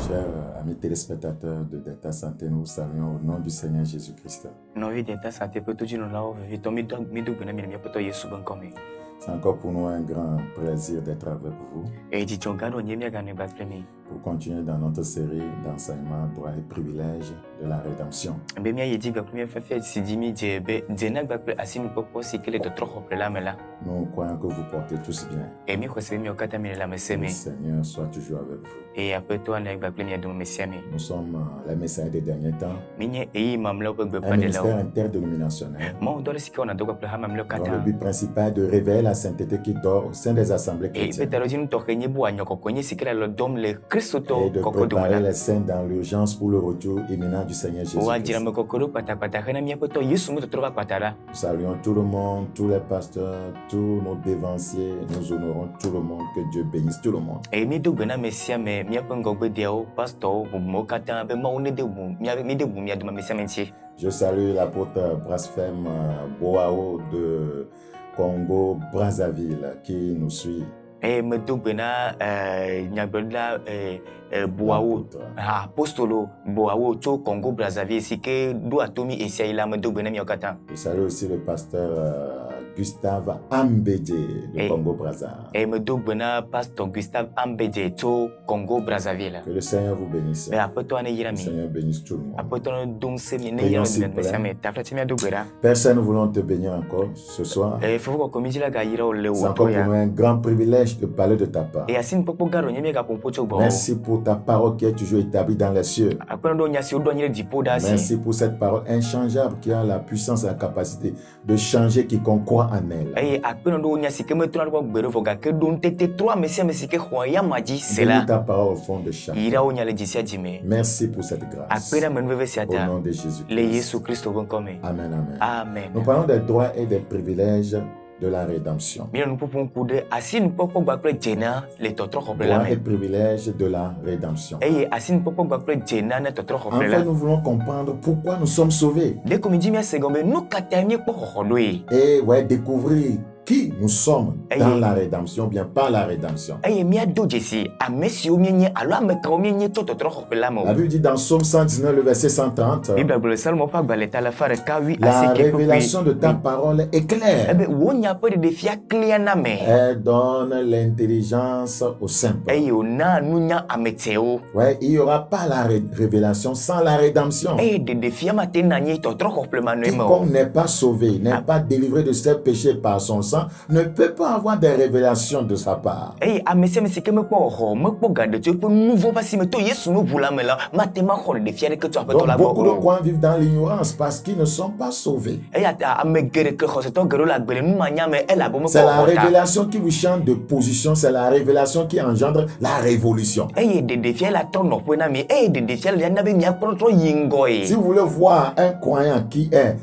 Chers amis téléspectateurs de Delta Santé, nous vous saluons au nom du Seigneur Jésus-Christ. C'est encore pour nous un grand plaisir d'être avec vous pour continuer dans notre série d'enseignements, droits et privilèges de la rédemption. Nous croyons que vous portez tous bien. Que le Seigneur soit toujours avec vous. Nous sommes les messieurs des derniers temps, un ministère interdénominationnel dont le but principal est de révéler la sainteté qui dort au sein des assemblées chrétiennes et de préparer les saints dans l'urgence pour le retour imminent du Seigneur Jésus-Christ. Nous saluons tout le monde, tous les pasteurs, tous nos dévanciers, nous honorons tout le monde, que Dieu bénisse tout le monde. Je salue l'apôtre Brasfem Boao de Congo-Brazzaville qui nous suit. Apostolo Boao to Congo Brazzaville sike do atomi esia ila me do bena mi okata. Je salue aussi le pasteur Gustave Ambedje de Congo Brazzaville. Et me do bena pasteur Gustave Ambedje to Congo Brazzaville. Que le Seigneur vous bénisse. Mais après toi ne yira Le mi. Seigneur bénisse tout le monde. Après toi donc c'est mi ne Prions, yira s'il mi vous plaît. mais ta frère mi do bera. Père Saint, nous voulons te bénir encore ce soir. Et faut ko komiji la ga yira o le C'est o encore to pour nous ya. un grand privilège de parler de ta part. Et asin popo garo nyemi ga pompo cho bo. Merci pour ta parole qui est toujours établie dans les cieux. Après do nyasi o do nyire dipo da si. Merci pour cette parole inchangeable qui a la puissance et la capacité de changer quiconque croit en elle. Et après do nyasi ke me tuna do gbero fo ga ke don tete 3 mesia mesike khoya maji c'est Bénis là. ta parole au fond de chaque. Ira o nyale jisia jime. Merci pour cette grâce. Après la menveve Au siata. nom de Jésus. Le Yesu Christo bon comme. Amen, amen. Amen. Nous parlons des droits et des privilèges de la rédemption. Bien nous pouvons couder asine popo bakle jena le totro hopela Droits et me. privilèges de la rédemption. Et asine popo bakle jena ne totro En fait, hopela. nous voulons comprendre pourquoi nous sommes sauvés De comme dit mi segombe nous katanye po hodoi. et ouais, découvrir qui nous sommes dans Aye. la rédemption, bien par la rédemption. Et mi ado jesi amesi omienye alo ameka omienye to totro hopela mo. La Bible dit dans Psaume 119, le verset 130, Bible salmo pa baleta la fare kawi la asike révélation de ta parole est claire. Ebe wonya pe de fia clear na me. Elle donne l'intelligence au simple. Et ona nunya ameteo. Ouais, il n'y aura pas la révélation sans la rédemption. Et de fia matena nye totro hopela no mo. Quiconque n'est pas sauvé, n'est pas délivré de ses péchés par son sang, ne peut pas avoir des révélations de sa part. Et amesi mesike me po ho me po gade tu pe nouveau pasi me to Yesu no bula me la matema ho de fia de que tu apeto Donc la beaucoup de bo. croyants vivent dans l'ignorance parce qu'ils ne sont pas sauvés. Et ata amegere que ho se to gero la gbele nu manya me ela bo me C'est la po ta. révélation qui vous change de position, c'est la révélation qui engendre la révolution. Et de fia la to no po na mi e de fia la na be mi apro to yingo Si e. vous voulez voir un croyant qui est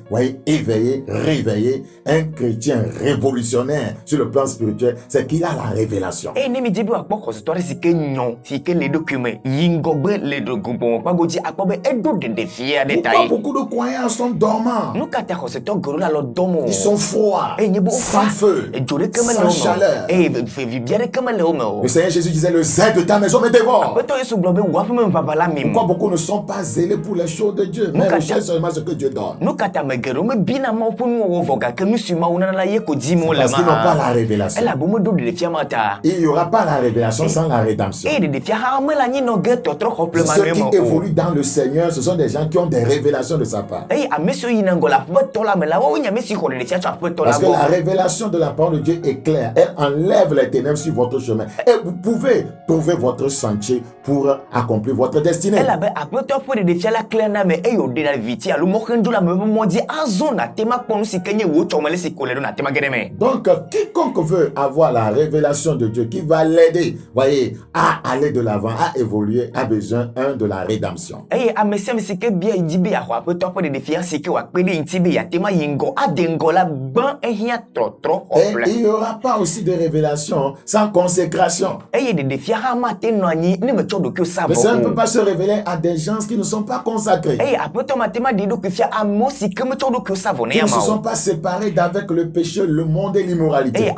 éveillé, réveillé, un chrétien révolutionnaire sur le plan spirituel, c'est qu'il a la révélation. E ni mi dibi akpo ho se to sike nyon sike le document yingo be le document pa goji akpo be edo de fia de Pourquoi tai. beaucoup de croyants sont dormants? Nu kata ho se to gero la lo domo. Ils sont froids, E nyebo sans feu, E jore kama le sans o. chaleur. E fe vibiare kama le o. Le Seigneur Jésus disait, le zèle de ta maison me dévore. Apeto Yesu globe wa me papa la mi. Pourquoi beaucoup ne sont pas zélés pour les choses de Dieu, mais Nous, recherchent seulement ce que Dieu donne? No kata megero me bina ma opo nu wo voga ke nu sima una la ye ko dimo le Parce qu'ils n'ont pas ma. la révélation. Ela bo mo do de fia mata. Il n'y aura pas la révélation sans la rédemption. E de fia ha me la ni no get totro complement Ceux le qui mo. évoluent dans le Seigneur, ce sont des gens qui ont des révélations de sa part. E amesio yina ngola peto la me la wo nya mesi ko de fia cha peto la Parce que bo. la révélation de la parole de Dieu est claire. Elle enlève les ténèbres sur votre chemin. Et vous pouvez trouver votre sentier pour accomplir votre destinée. Ela be apeto po de fia la clear na me e yo de la viti alu mo kendo la me mo di azona tema ponu sikenye wo chomele sikolero na tema gedeme. Donc, quiconque veut avoir la révélation de Dieu qui va l'aider, voyez, à aller de l'avant, à évoluer, a besoin, de la rédemption. E amesi mesike bia idibi ya ho apeto po de fia sike wa pe de intibi ya tema yingo adengola ban ehia trotro Et opla. il n'y aura pas aussi de révélation sans consécration. Eye de fia ha mate no anyi ne me chodo kyo sabo. Le Seigneur ne peut pas se révéler à des gens qui ne sont pas consacrés, Eye apeto matema de do kyo fia amosi ke me chodo kyo sabo ne qui ne se yama. sont pas séparés d'avec le péché, le monde monde et l'immoralité.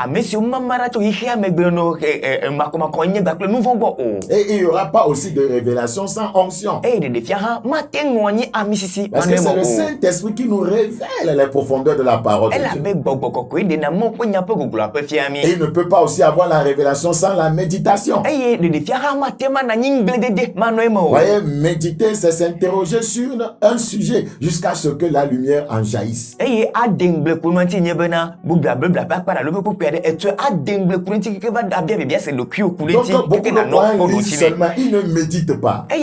Et il n'y aura pas aussi de révélation sans onction. Parce que c'est le Saint-Esprit qui nous révèle les profondeurs de la parole de Dieu. Et il ne peut pas aussi avoir la révélation sans la méditation. Vous voyez, méditer, c'est s'interroger sur un sujet jusqu'à ce que la lumière en jaillisse. Donc, beaucoup de croyants lisent seulement, ils ne méditent pas. Vous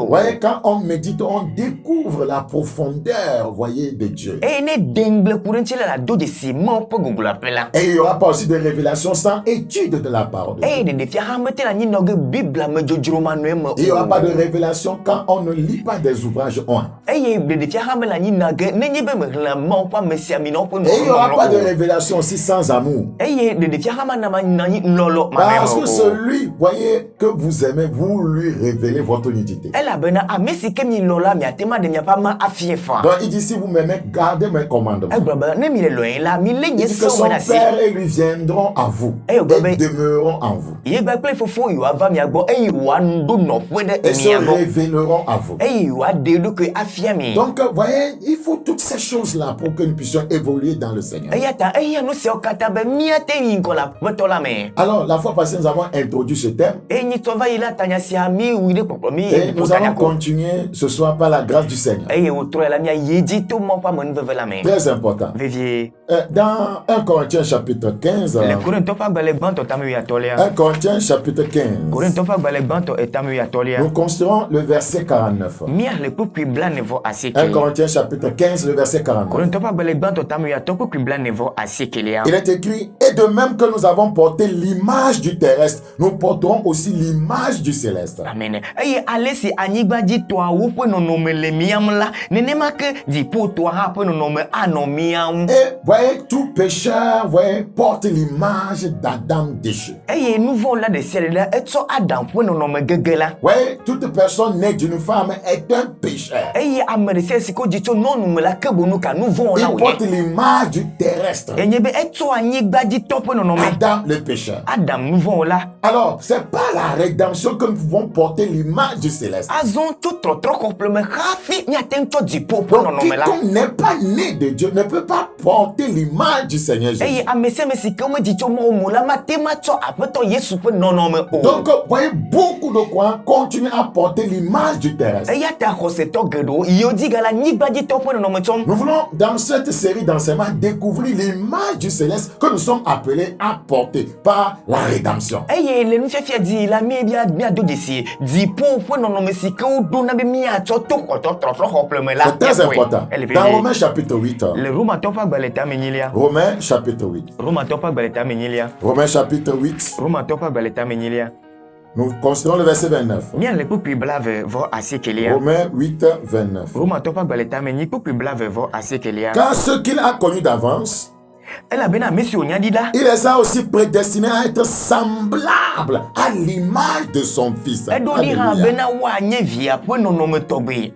voyez, quand on médite, on découvre la profondeur, vous voyez, de Dieu. Et il n'y aura pas aussi de révélation sans étude de la parole de Dieu. Il n'y aura pas de révélation quand on ne lit pas des ouvrages oints. Et il n'y aura pas de révélation aussi sans amour. Parce que celui, voyez, que vous aimez, vous lui révélez votre unité. Donc il dit, si vous m'aimez, gardez mes commandements. Il dit que son Père et lui viendront à vous et demeureront en vous. Et se révéleront à vous. Donc, vous voyez, il faut toutes ces choses-là pour que nous puissions évoluer dans le Seigneur. Alors, la fois passée, nous avons introduit ce thème. Et nous allons continuer ce soir par la grâce du Seigneur. Très important. Dans 1 Corinthiens chapitre 15. 1 Corinthiens chapitre 15. Nous considérons le verset 49. 1 Corinthiens chapitre 15, le verset 49. Il est écrit, et de même que nous avons porté l'image du terrestre, nous porterons aussi l'image du céleste. Amen. Et voyez, tout pécheur, voyez, porte l'image d'Adam déchu. Voyez, toute personne née d'une femme est un pécheur. Il porte l'image du terrestre. Adam le pécheur. Alors, c'est pas la rédemption que nous pouvons porter l'image du céleste. Donc, quiconque n'est pas né de Dieu ne peut pas porter l'image du Seigneur Jésus. Donc, vous voyez, beaucoup de croyants continuent à porter l'image du terrestre. Nous voulons, dans cette série d'enseignements, découvrir l'image du céleste que nous sommes appelés à porter par la rédemption. C'est très important. Dans Romains chapitre 8. Romains chapitre 8. Romains chapitre 8. Nous considérons le verset 29. Romains 8, 29. Car ce qu'il a connu d'avance, il les a aussi prédestinés à être semblables à l'image de son Fils. Alléluia.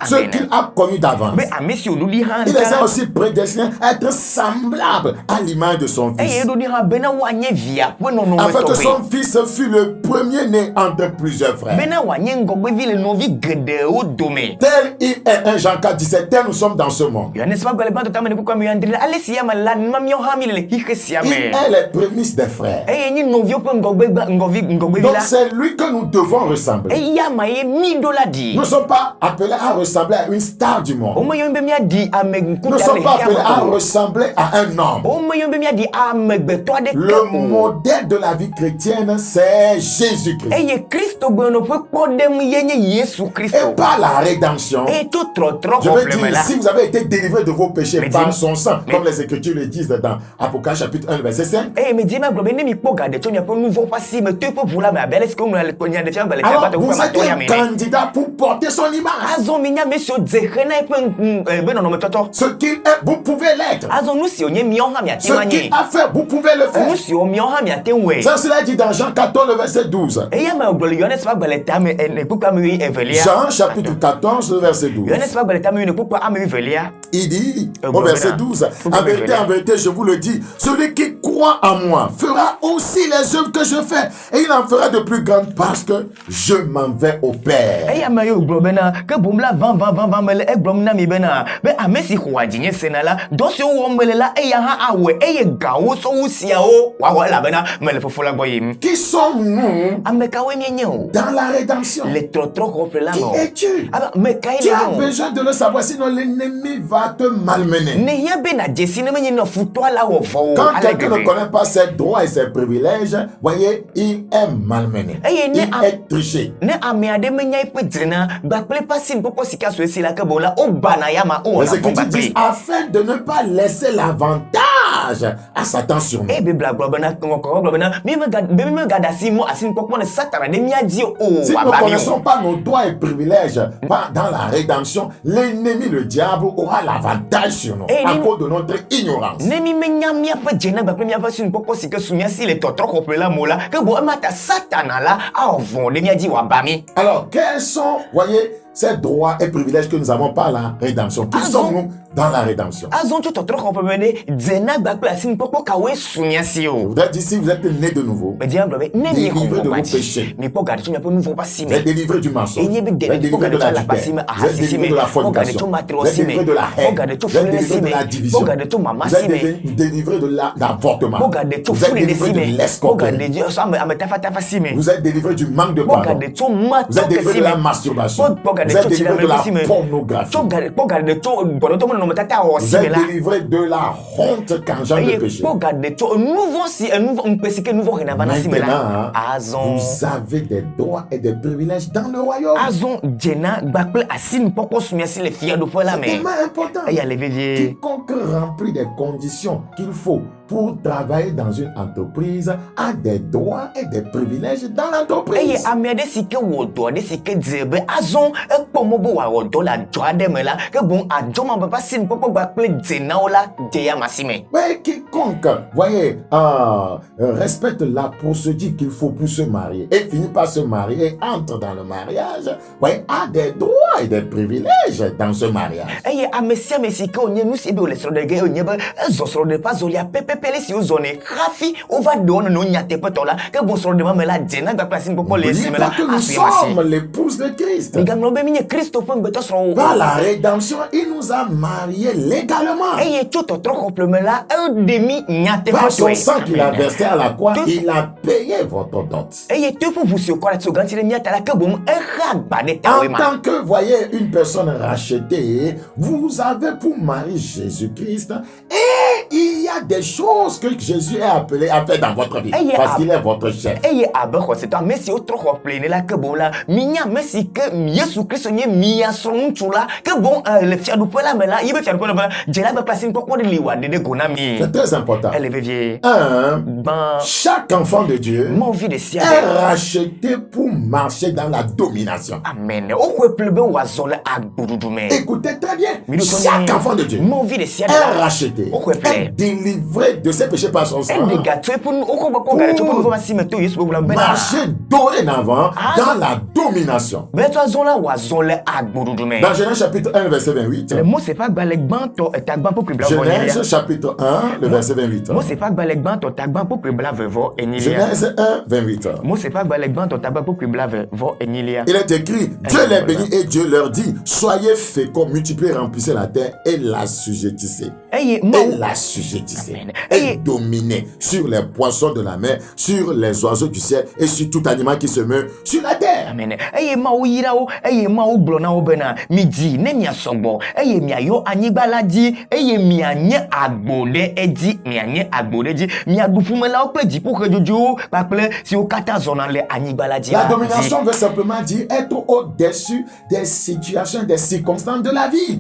Ce qu'il a connu d'avance, il les a aussi prédestinés à être semblables à l'image de son Fils. Afin que son Fils fût le premier-né entre plusieurs frères. Tel il est 1 Jean 4, 17, tel nous sommes dans ce monde. Il est les prémices des frères. Donc c'est lui que nous devons ressembler. Nous ne sommes pas appelés à ressembler à une star du monde. Nous ne sommes pas appelés à ressembler à un homme. Le modèle de la vie chrétienne, c'est Jésus-Christ. Et par la rédemption, je veux dire, si vous avez été délivré de vos péchés par son sang, comme les Écritures le disent dans Apocalypse chapitre 1, verset 5. Alors, vous êtes un candidat pour porter son image. Ce qu'il est, vous pouvez l'être. Ce qu'il a fait, vous pouvez le faire. Ça, cela dit dans Jean 14, le verset 12. Jean chapitre 14, le verset 12. Il dit au verset 12, en vérité, je vous le dis, celui qui croit en moi fera aussi les œuvres que je fais, et il en fera de plus grandes parce que je m'en vais au Père. Qui sommes-nous dans la rédemption? Qui es-tu? Tu as besoin de le savoir, sinon l'ennemi va te malmener. Quand quelqu'un ne connaît pas ses droits et ses privilèges, voyez, il est malmené. Il est triché. Mais ce que tu dis, afin de ne pas laisser l'avantage à Satan sur nous. Si nous ne connaissons pas nos droits et privilèges dans la rédemption, l'ennemi, le diable, aura l'avantage sur nous à cause de notre ignorance. Alors, quels sont, voyez, ces droits et privilèges que nous avons par la rédemption? Qui sommes-nous dans la rédemption? Je voudrais dire, si vous êtes né de nouveau, délivré de vos péchés, vous êtes délivré du mensonge, vous êtes délivré de la vipère, vous êtes délivré de la fornication, vous êtes délivré de la haine, vous êtes délivré de la division, vous êtes délivré de l'avortement, vous êtes délivré de l'escroquerie, vous êtes délivré du manque de pardon, vous êtes délivré de la masturbation, vous êtes délivré de la pornographie, vous êtes délivré de la honte quand j'en ai péché. Maintenant, vous avez des droits et des privilèges dans le royaume. C'est tellement important. Quiconque remplit des conditions qu'il faut pour travailler dans une entreprise a des droits et des privilèges dans l'entreprise. Mais quiconque, voyez, respecte la procédure qu'il faut pour se marier et finit par se marier et entre dans le mariage, voyez, a des droits et des privilèges dans ce mariage. N'oubliez pas que nous sommes l'épouse de Christ. Par la rédemption, il nous a mariés légalement. Par son sang qu'il a versé à la croix, il a payé votre dot. En tant que, voyez, une personne rachetée, vous avez pour mari Jésus-Christ et il y a des choses que Jésus est appelé à faire dans votre vie parce qu'il est votre chef. C'est très important. Chaque enfant de Dieu est racheté pour marcher dans la domination. Amen. Écoutez très bien. Chaque enfant de Dieu est racheté, est délivré de ses péchés par son sang pour marcher dorénavant dans la domination. Dans Genèse chapitre 1, verset 28. Genèse chapitre 1, le verset 28. Genèse 1, 28. Il est écrit, Dieu les bénit et Dieu leur dit, soyez féconds, multipliez, remplissez la terre et l'assujettissez. Et l'assujettissez. Et dominez sur les poissons de la mer, sur les oiseaux du ciel et sur tout animal qui se meut sur la terre. Amen. La domination veut simplement dire être au-dessus des situations, des circonstances de la vie.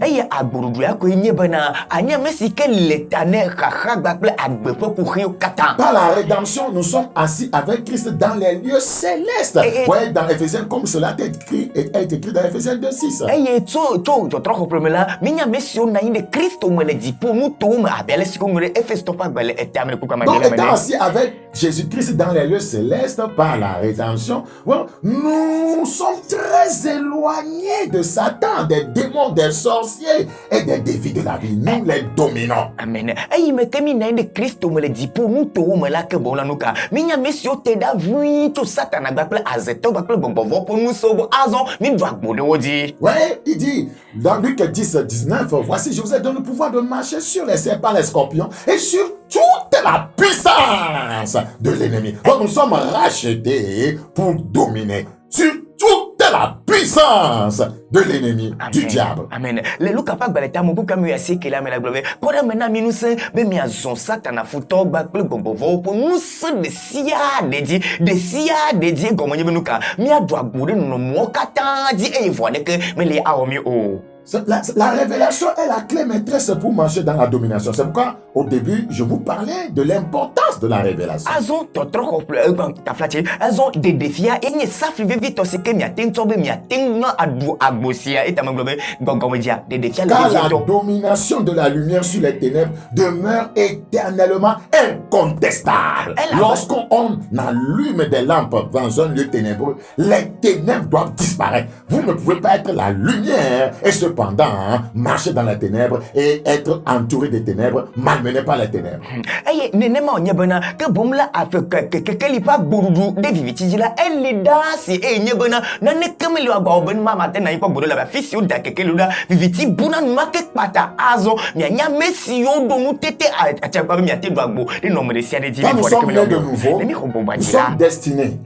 Par la rédemption, nous sommes assis avec Christ dans les lieux célestes. Voyez dans Ephésiens Ephésiens, comme cela est écrit dans Ephésiens 2:6. Donc, étant assis avec Jésus-Christ dans les lieux célestes par la rédemption, nous sommes très éloignés de Satan, des démons, des sorciers et des défis de la vie. Nous les dominons. Amen. Ouais, il dit dans Luc 10:19, voici, je vous ai donné le pouvoir de marcher sur les serpents, les scorpions et sur toute la puissance de l'ennemi. Donc nous sommes rachetés pour dominer sur toute la puissance de l'ennemi, du diable. Amen. Le Luc pas baleta mon pour me yasi que la me la globe. Pour maintenant nous se be mi azon satana futo ba kle bombo pour nous se de sia de comme nous nuka. Mi adwa gbore no mo kata di e voine que me les aomi o. La révélation est la clé maîtresse pour marcher dans la domination. C'est pourquoi, au début, je vous parlais de l'importance de la révélation. Elles ont des défis. Et ils savent vite aussi que car la domination de la lumière sur les ténèbres demeure éternellement incontestable. Lorsqu'on allume des lampes dans un lieu ténébreux, les ténèbres doivent disparaître. Vous ne pouvez pas être la lumière et cependant marcher dans les ténèbres et être entouré des ténèbres, malmené par les ténèbres. Quand nous sommes nés de nouveau, nous sommes destinés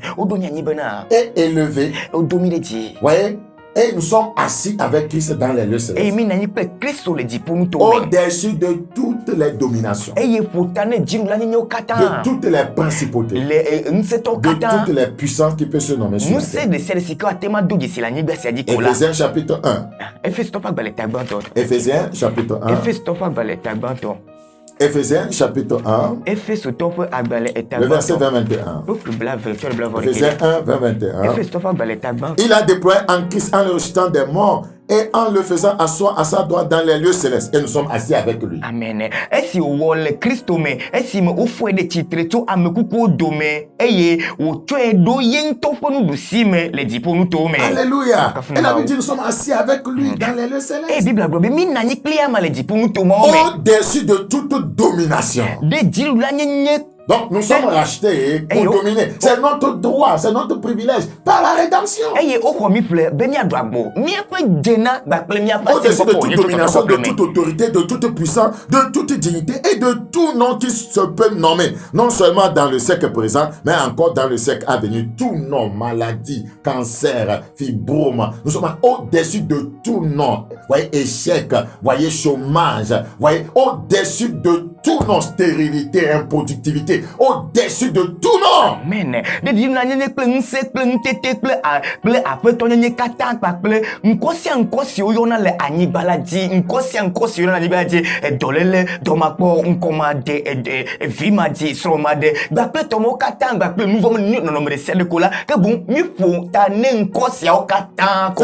et élevés. Voyez? Et nous sommes assis avec Christ dans les lieux célestes. Au-dessus de toutes les dominations. De toutes les principautés. De toutes les puissances qui peuvent se nommer sur la terre. Ephésiens chapitre 1. Ephésiens chapitre 1. Ephésiens chapitre 1, le verset 21. Ephésiens 1, 21. Il a déployé en Christ en le ressuscitant des morts et en le faisant asseoir à sa droite dans les lieux célestes. Et nous sommes assis avec lui. Amen. Esi wole Christo me, esi me ofwe de titre to amekuko dome, eye wo twe do yen to ponu du sime le dipo nu to me. Alléluia. Et la Bible dit nous sommes assis avec lui dans les lieux célestes. Et Bible globe mi na ni clear ma le dipo nu to mo me. Au-dessus de toute domination. De dilu la nye. Donc nous sommes rachetés pour dominer. C'est notre droit, c'est notre privilège par la rédemption. Au-dessus de toute domination, de toute autorité, de toute puissance, de toute dignité et de tout nom qui se peut nommer. Non seulement dans le siècle présent, mais encore dans le siècle à venir. Tout nom, maladie, cancer, fibrome. Nous sommes au-dessus de tout nom. Voyez, échec, voyez, chômage, voyez, au-dessus de tout nom, stérilité, improductivité. Au-dessus de tout nom. Amen. C'est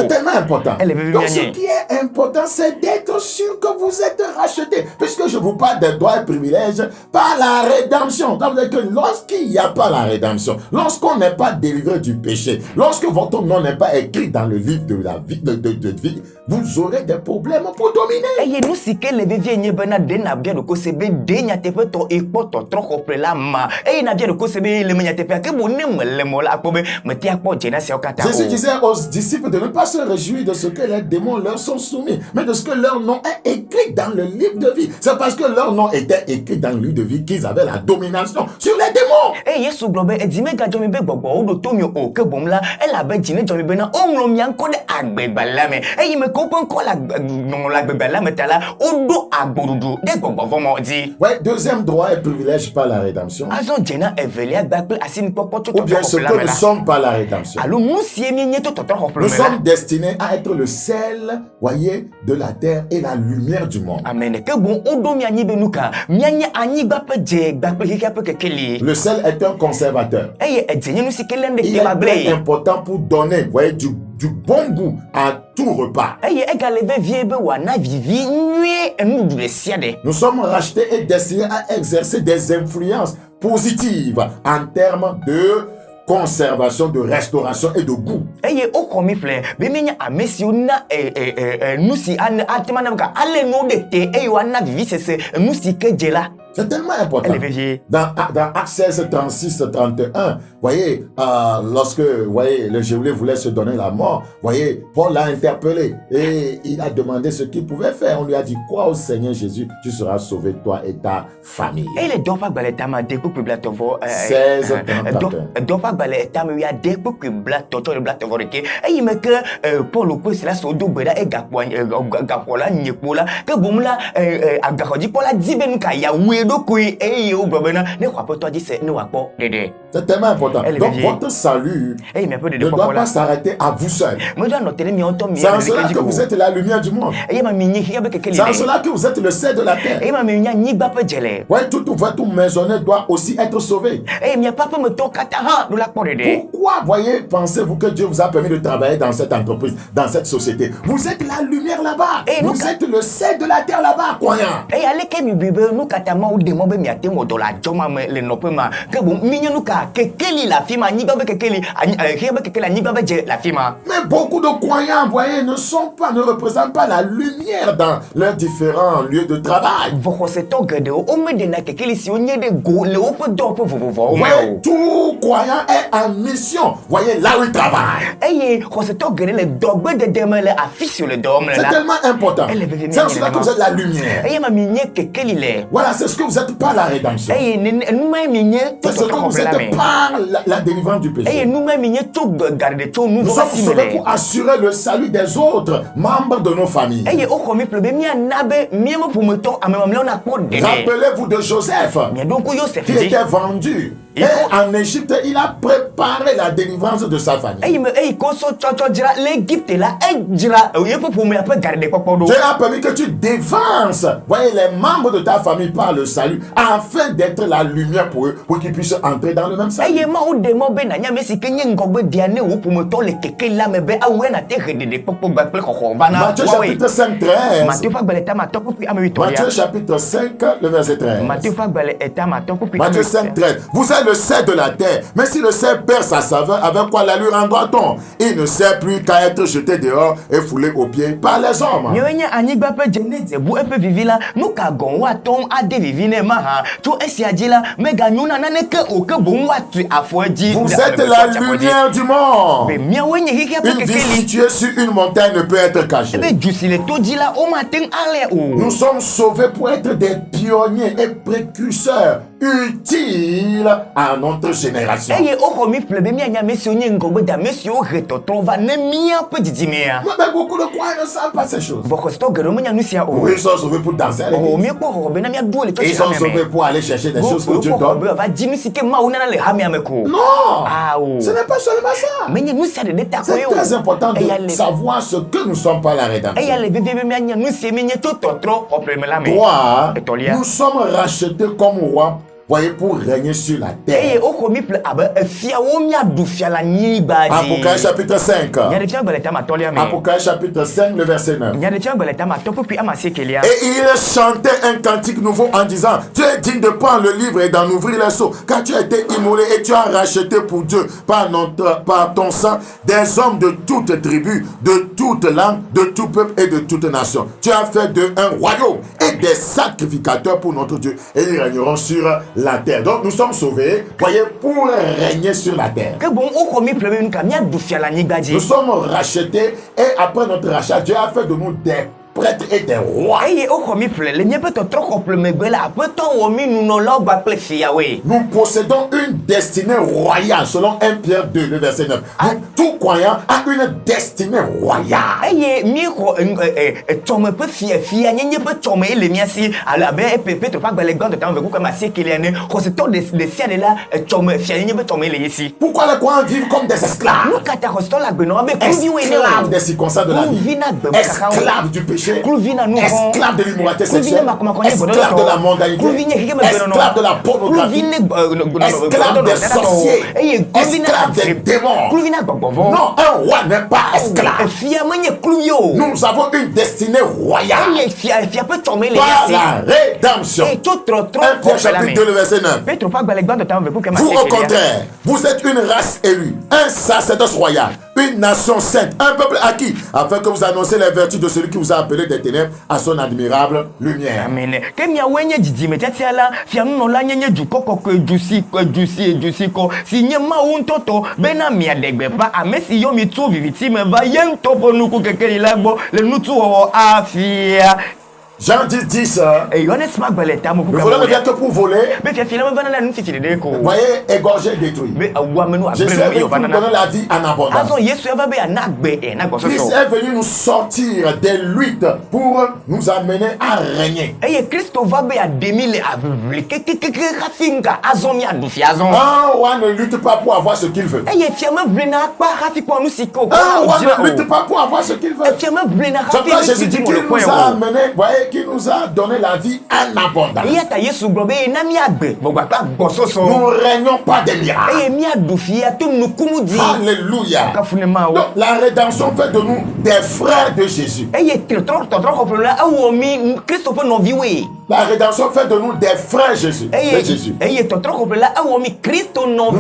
tellement important. Donc ce qui est important, c'est d'être sûr que vous êtes racheté. Puisque je vous parle des droits et privilèges par la rédemption. Ça veut dire que lorsqu'il n'y a pas la rédemption, lorsqu'on n'est pas délivré du péché, lorsque votre nom n'est pas écrit dans le livre de la vie, de vie, vous aurez des problèmes pour dominer. Jésus disait aux disciples de ne pas se réjouir de ce que les démons leur sont soumis, mais de ce que leur nom est écrit dans le livre de vie. C'est parce que leur nom était écrit dans le livre de vie qu'ils avaient la domination sur les démons. Et Yesu globe edime gajomi be gbogbo o do tomio o ke bomla e la be jine jomi be na onro mi anko de agbebala me e me ko pon ko la non la agbebala me tala o do agborudu de gbogbo vomo di. Ouais, deuxième droit et privilège par la rédemption. Azon jena evelia gbapel asini popo to. Ou bien ce que nous sommes par la rédemption. Allo musie mi nye to toto hoplo. Nous sommes destinés à être le sel, voyez, de la terre et la lumière du monde. Amen. Que bon o do mi anyi be nuka Le sel est un conservateur. Il est très important pour donner, vous voyez, du bon goût à tout repas. Nous sommes rachetés et destinés à exercer des influences positives en termes de conservation, de restauration et de goût. C'est tellement important. Dans Actes 16, 36, 31, voyez, lorsque le geôlier voulait se donner la mort, voyez, Paul l'a interpellé et il a demandé ce qu'il pouvait faire. On lui a dit, crois au Seigneur Jésus, tu seras sauvé, toi et ta famille. 16, 31. C'est tellement important. Donc votre salut ne doit pas s'arrêter à vous seul. C'est en cela que vous êtes la lumière du monde. C'est en cela que vous êtes le sel de la terre. Ouais, toute maisonnée doit aussi être sauvée. Pourquoi, voyez, pensez-vous que Dieu vous a permis de travailler dans cette entreprise, dans cette société? Vous êtes la lumière là-bas. Vous êtes le sel de la terre là-bas, croyant. Mais beaucoup de croyants, voyez, ne représentent pas la lumière dans leurs différents lieux de travail. Ouais, tout croyant est en mission, voyez, là où il travaille. C'est tellement important. C'est en cela que vous êtes la lumière. Voilà, c'est ce que vous êtes par la rédemption. C'est ce que vous êtes par la délivrance du péché. Nous sommes sauvés pour assurer le salut des autres membres de nos familles. Rappelez-vous de Joseph, qui était vendu. Et en Égypte, il a préparé la délivrance de sa famille. Dieu a permis que tu dévances, voyez, les membres de ta famille par le salut, afin d'être la lumière pour eux, pour qu'ils puissent entrer dans le même salut. Matthieu chapitre 5, 13. Matthieu chapitre 5, le verset 13. Matthieu 5, 13. Vous êtes le sel de la terre, mais si le sel perd sa saveur, avec quoi la lui rendra-t-on? Il ne sert plus qu'à être jeté dehors et foulé aux pieds par les hommes. Vous êtes la lumière du monde. Une vie située sur une montagne ne peut être cachée. Nous sommes sauvés pour être des pionniers et précurseurs utiles à notre génération. Mais beaucoup de croyants ne savent pas ces choses. Oui, ils sont sauvés pour danser à l'église. Ils sont sauvés pour aller chercher des choses que Dieu donne. Non, ce n'est pas seulement ça. C'est très important de savoir ce que nous sommes par la rédemption. Toi, nous sommes rachetés comme rois, voyez, pour régner sur la terre. Apocalypse chapitre 5. Apocalypse chapitre 5, le verset 9. Et il chantait un cantique nouveau en disant: tu es digne de prendre le livre et d'en ouvrir les sceaux, car tu as été immolé et tu as racheté pour Dieu par ton sang des hommes de toute tribu, de toute langue, de tout peuple et de toute nation. Tu as fait d'eux un royaume et des sacrificateurs pour notre Dieu, et ils régneront sur la terre. Donc nous sommes sauvés, voyez, pour régner sur la terre. Nous sommes rachetés et après notre rachat, Dieu a fait de nous des prêtres et des rois. Nous possédons une destinée royale selon 1 Pierre 2, le verset 9. Donc, tout croyant a une destinée royale. Pourquoi les croyants vivent comme des esclaves? Esclaves des circonstances de la vie, esclaves du péché. péché, esclave de l'immoralité sexuelle, esclave de la mondanité, esclave de la pornographie, esclave des sorciers, esclave des démons. Non, un roi n'est pas esclave. Nous avons une destinée royale par la rédemption. 1 Pierre chapitre 2, le verset 9. Vous, au contraire, vous êtes une race élue, un sacerdoce royal, une nation sainte, un peuple acquis, afin que vous annoncez les vertus de celui qui vous a appelé des ténèbres à son admirable lumière. Amen. Jean 10, 10. Le voleur ne vient que pour voler. Vous voyez, égorger et détruire. Jésus est venu pour nous donner la vie en abondance. Christ est venu nous sortir des luttes pour nous amener à régner. Un roi ne lutte pas pour avoir ce qu'il veut. Un roi ne lutte pas pour avoir ce qu'il veut. C'est pourquoi Jésus dit qu'il nous a amené, voyez, qui nous a donné la vie en abondance. Nous ne régnons pas des miracles. Alléluia. Donc la rédemption fait de nous des frères de Jésus. La rédemption fait de nous des frères Jésus. Nous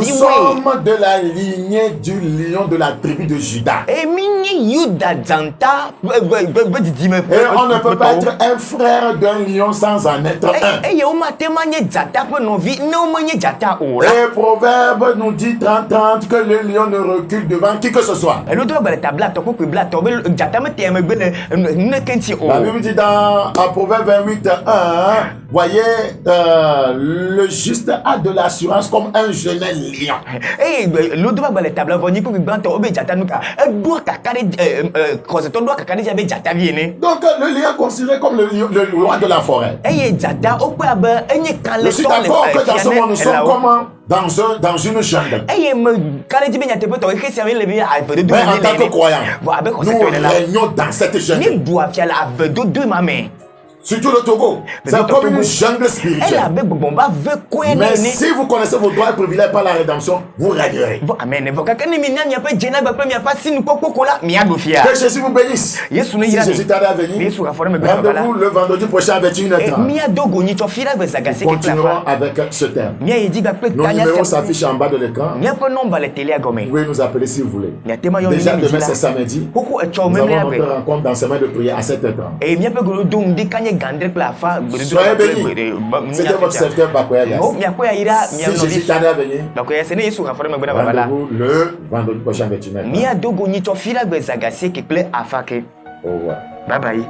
sommes de la lignée du lion de la tribu de Juda. Et on ne peut pas être un frère d'un lion sans en être un. Et Proverbe nous dit 30-30 que le lion ne recule devant qui que ce soit. La Bible dit dans Proverbe 28, 1, voyez, le juste a de l'assurance comme un jeune lion. Donc le lion est considéré comme le roi de la forêt. Je suis d'accord que dans ce monde nous sommes comme dans une jungle. Mais en tant que croyants, nous régnons dans cette jungle. Surtout le Togo, c'est comme une jungle spirituelle. Mais si vous connaissez vos droits et privilèges par la rédemption, vous régnerez. Que Jésus vous bénisse. Si Jésus tarde à venir, rendez-vous le vendredi prochain à 21h30. Nous continuerons avec ce thème. Nos numéros s'affichent en bas de l'écran. Vous pouvez nous appeler si vous voulez. Déjà demain c'est samedi. Nous avons notre rencontre dans semaine de prière à 7h30. Soyez bénis. C'était votre serviteur Bakoya Yas. Si Jésus tarde à venir, rendez-vous le vendredi prochain à 21h30. Au revoir. Bye bye.